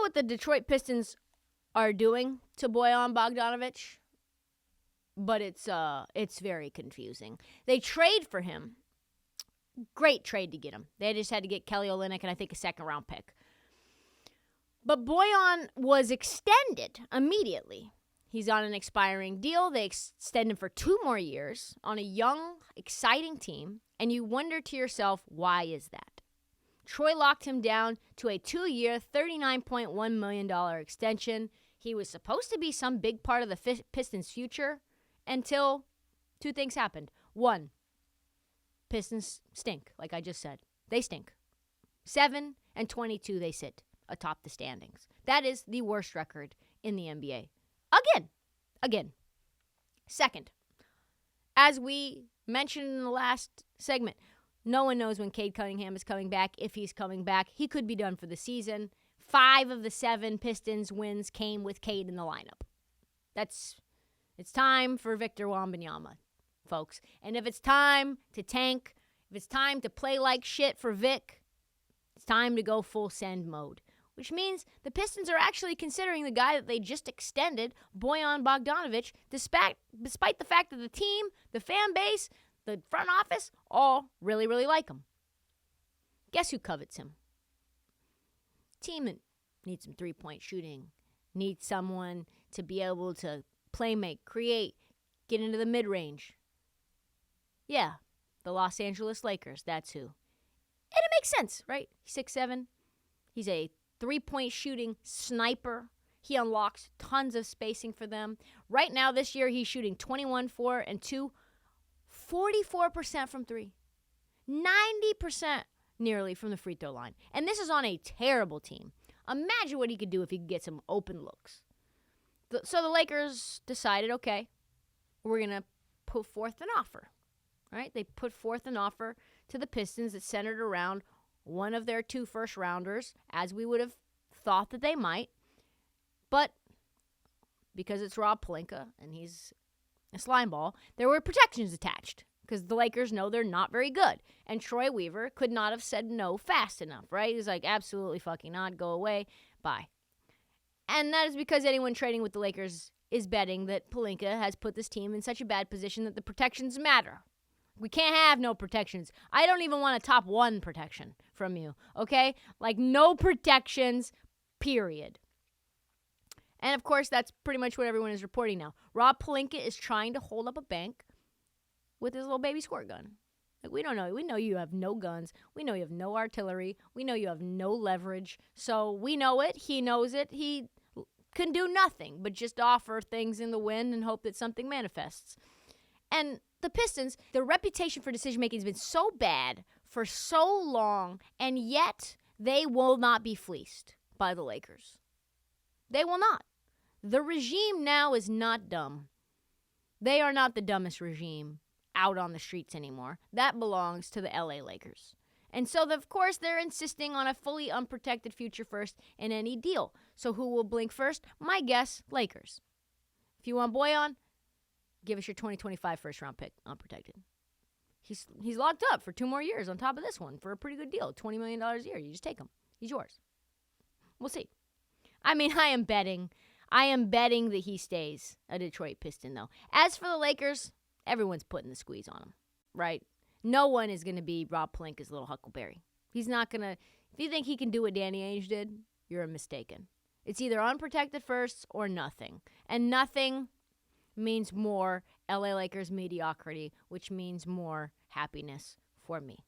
what the Detroit Pistons are doing to Bojan Bogdanovic, but it's very confusing. They trade for him. Great trade to get him. They just had to get Kelly Olynyk and I think a second-round pick. But Bojan was extended immediately. He's on an expiring deal. They extend him for 2 more years on a young, exciting team. And you wonder to yourself, why is that? Troy locked him down to a 2-year, $39.1 million extension. He was supposed to be some big part of the Pistons' future until 2 things happened. 1, Pistons stink, like I just said. They stink. 7-22, they sit atop the standings. That is the worst record in the NBA. Again. Second, as we mentioned in the last segment, no one knows when Cade Cunningham is coming back. If he's coming back, he could be done for the season. 5 of the 7 Pistons wins came with Cade in the lineup. It's time for Victor Wembanyama, folks. And if it's time to tank, if it's time to play like shit for Vic, it's time to go full send mode. Which means the Pistons are actually considering the guy that they just extended, Bojan Bogdanovic, despite the fact that the team, the fan base, the front office, all really, really like him. Guess who covets him? Team that needs some three-point shooting, needs someone to be able to play make, create, get into the mid-range. Yeah, the Los Angeles Lakers, that's who. And it makes sense, right? He's 6'7". He's a three-point shooting sniper. He unlocks tons of spacing for them. Right now, this year, he's shooting 21, 4, and 2, 44% from 3, 90% nearly from the free throw line. And this is on a terrible team. Imagine what he could do if he could get some open looks. So the Lakers decided, okay, we're going to put forth an offer. Right? They put forth an offer to the Pistons that centered around one of their 2 first-rounders, as we would have thought that they might. But because it's Rob Pelinka and he's a slime ball, there were protections attached because the Lakers know they're not very good. And Troy Weaver could not have said no fast enough, right? He's like, absolutely fucking not, go away, bye. And that is because anyone trading with the Lakers is betting that Pelinka has put this team in such a bad position that the protections matter. We can't have no protections. I don't even want a top 1 protection from you, okay? Like, no protections, period. And, of course, that's pretty much what everyone is reporting now. Rob Pelinka is trying to hold up a bank with his little baby squirt gun. Like, we don't know. We know you have no guns. We know you have no artillery. We know you have no leverage. So we know it. He knows it. He can do nothing but just offer things in the wind and hope that something manifests. And the Pistons, their reputation for decision-making has been so bad for so long, and yet they will not be fleeced by the Lakers. They will not. The regime now is not dumb. They are not the dumbest regime out on the streets anymore. That belongs to the LA Lakers. And so, of course, they're insisting on a fully unprotected future first in any deal. So who will blink first? My guess, Lakers. If you want Bojan, give us your 2025 first-round pick, unprotected. He's locked up for 2 more years on top of this one for a pretty good deal, $20 million a year. You just take him. He's yours. We'll see. I mean, I am betting that he stays a Detroit Piston, though. As for the Lakers, everyone's putting the squeeze on him, right? No one is going to be Rob Pelinka's little huckleberry. He's not going to. If you think he can do what Danny Ainge did, you're mistaken. It's either unprotected firsts or nothing. And nothing means more LA Lakers mediocrity, which means more happiness for me.